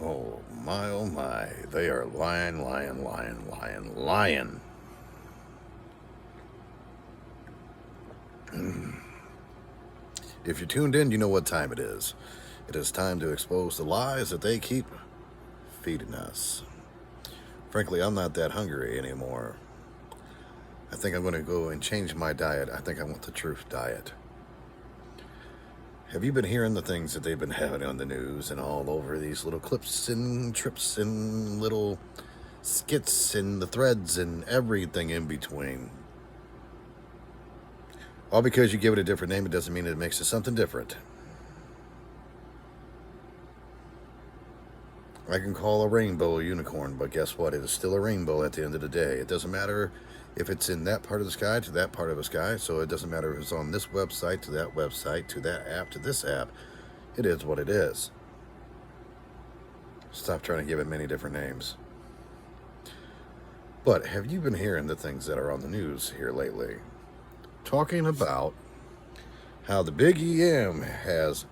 Oh my, they are lying, lying, lying, lying, lying. If you're tuned in, you know what time it is. It is time to expose the lies that they keep feeding us. Frankly, I'm not that hungry anymore. I think I'm going to go and change my diet. I think I want the truth diet. Have you been hearing the things that they've been having on the news and all over these little clips and trips and little skits and the threads and everything in between? All because you give it a different name, it doesn't mean it makes it something different. I can call a rainbow a unicorn, but guess what? It is still a rainbow at the end of the day. It doesn't matter if it's in that part of the sky to that part of the sky, so it doesn't matter if it's on this website to that app to this app. It is what it is. Stop trying to give it many different names. But have you been hearing the things that are on the news here lately? Talking about how the Big EM has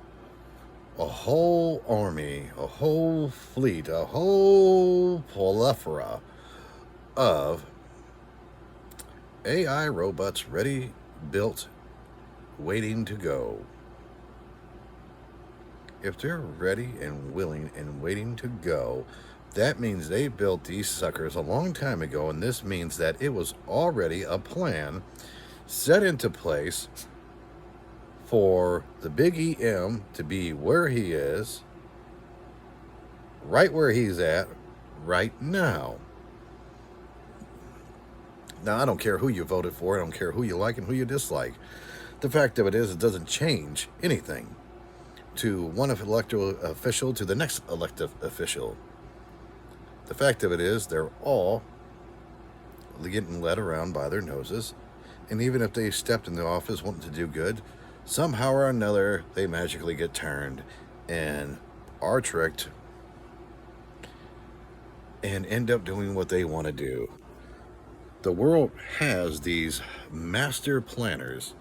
a whole army, a whole fleet, a whole plethora of AI robots ready, built, waiting to go. If they're ready and willing and waiting to go, that means they built these suckers a long time ago, and this means that it was already a plan set into place for the Big EM to be where he is, right where he's at, right now. Now, I don't care who you voted for, I don't care who you like and who you dislike. The fact of it is, it doesn't change anything to one elected official to the next elected official. The fact of it is, they're all getting led around by their noses, and even if they stepped in the office wanting to do good, somehow or another they magically get turned and are tricked and end up doing what they want to do. The world has these master planners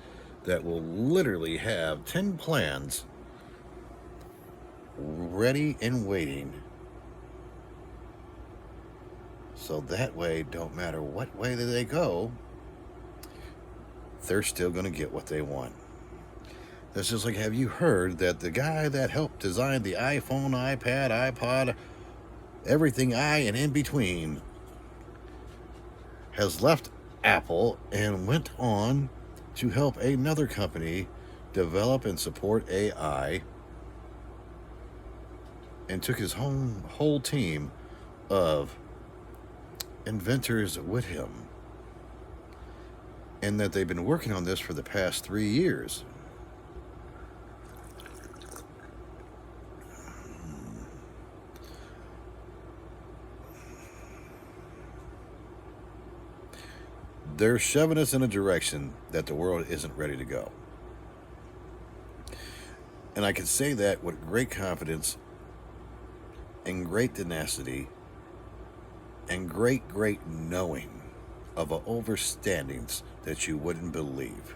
that will literally have 10 plans ready and waiting, so that way, don't matter what way that they go, they're still going to get what they want. That's just like, have you heard that the guy that helped design the iPhone, iPad, iPod, everything I and in between has left Apple and went on to help another company develop and support AI, and took his whole team of inventors with him, and that they've been working on this for the past 3 years. They're shoving us in a direction that the world isn't ready to go. And I can say that with great confidence and great tenacity and great knowing of overstandings that you wouldn't believe.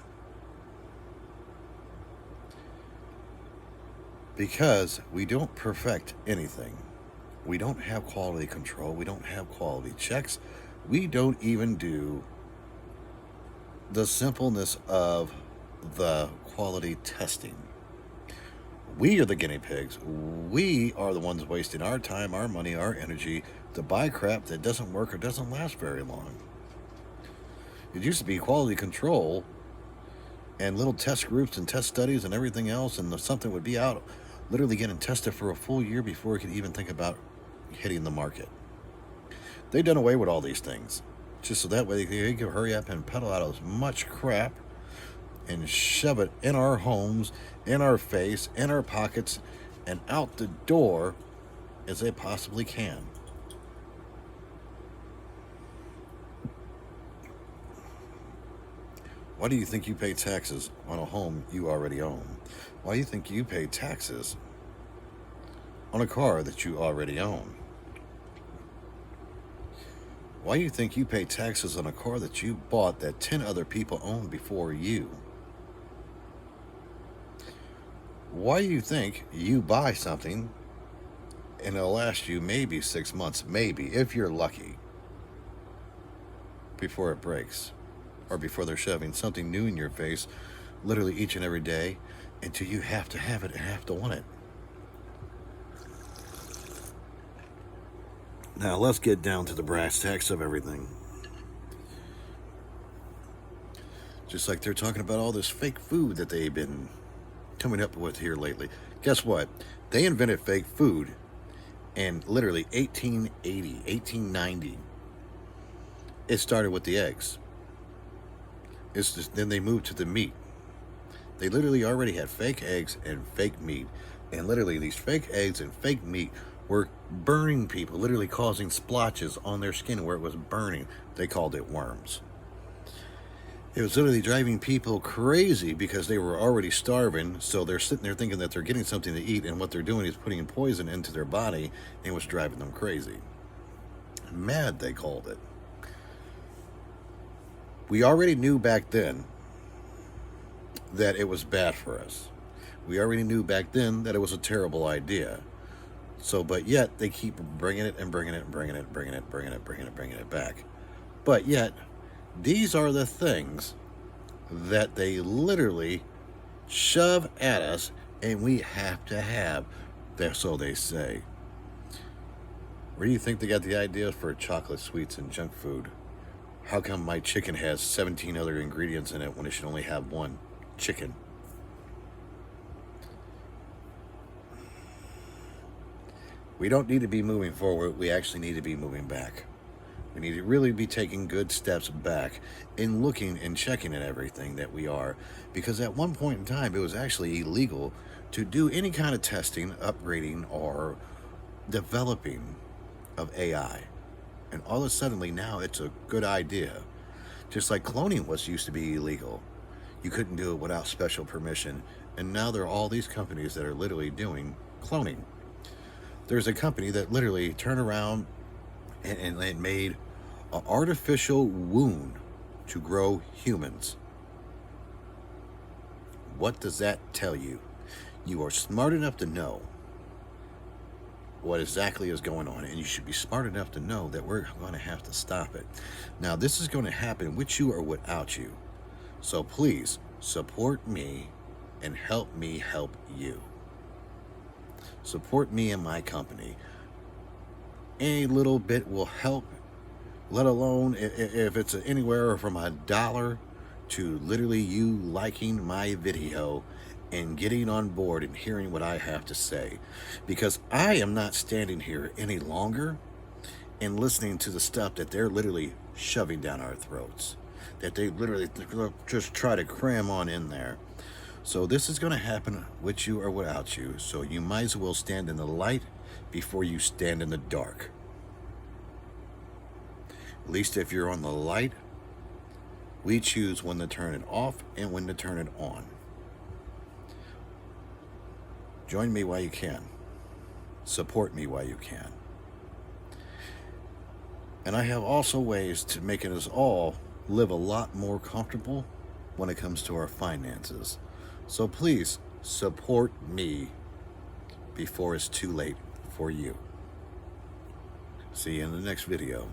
Because we don't perfect anything. We don't have quality control. We don't have quality checks. We don't even do the simpleness of the quality testing. We are the guinea pigs. We are the ones wasting our time, our money, our energy to buy crap that doesn't work or doesn't last very long. It used to be quality control and little test groups and test studies and everything else, and something would be out literally getting tested for a full year before it could even think about hitting the market. They've done away with all these things just so that way they can hurry up and peddle out as much crap and shove it in our homes, in our face, in our pockets, and out the door as they possibly can. Why do you think you pay taxes on a home you already own? Why do you think you pay taxes on a car that you already own? Why do you think you pay taxes on a car that you bought that 10 other people owned before you? Why do you think you buy something and it'll last you maybe 6 months, maybe, if you're lucky, before it breaks, or before they're shoving something new in your face literally each and every day until you have to have it and have to want it. Now let's get down to the brass tacks of everything. Just like they're talking about all this fake food that they've been coming up with here lately. Guess what? They invented fake food in literally 1880, 1890. It started with the eggs. Then they moved to the meat. They literally already had fake eggs and fake meat. And literally these fake eggs and fake meat were burning people, literally causing splotches on their skin where it was burning. They called it worms. It was literally driving people crazy because they were already starving, so they're sitting there thinking that they're getting something to eat, and what they're doing is putting poison into their body, and it was driving them crazy. Mad, they called it. We already knew back then that it was bad for us. We already knew back then that it was a terrible idea. So, but yet, they keep bringing it and bringing it and bringing it, bringing it back. But yet, these are the things that they literally shove at us, and we have to have. So they say. Where do you think they got the idea for chocolate sweets and junk food? How come my chicken has 17 other ingredients in it when it should only have one? Chicken. We don't need to be moving forward. We actually need to be moving back. We need to really be taking good steps back in looking and checking at everything that we are. Because at one point in time, it was actually illegal to do any kind of testing, upgrading, or developing of AI. And all of a sudden now it's a good idea. Just like cloning used to be illegal. You couldn't do it without special permission. And now there are all these companies that are literally doing cloning. There's a company that literally turned around and made an artificial wound to grow humans. What does that tell you? You are smart enough to know what exactly is going on, and you should be smart enough to know that we're going to have to stop it. Now, this is going to happen with you or without you. So please support me and help me help you. Support me and my company. Any little bit will help, let alone if it's anywhere from $1 to literally you liking my video and getting on board and hearing what I have to say. Because I am not standing here any longer and listening to the stuff that they're literally shoving down our throats, that they literally just try to cram on in there. So this is going to happen with you or without you. So you might as well stand in the light before you stand in the dark. At least if you're on the light, we choose when to turn it off and when to turn it on. Join me while you can. Support me while you can. And I have also ways to make us all live a lot more comfortable when it comes to our finances. So please support me before it's too late for you. See you in the next video.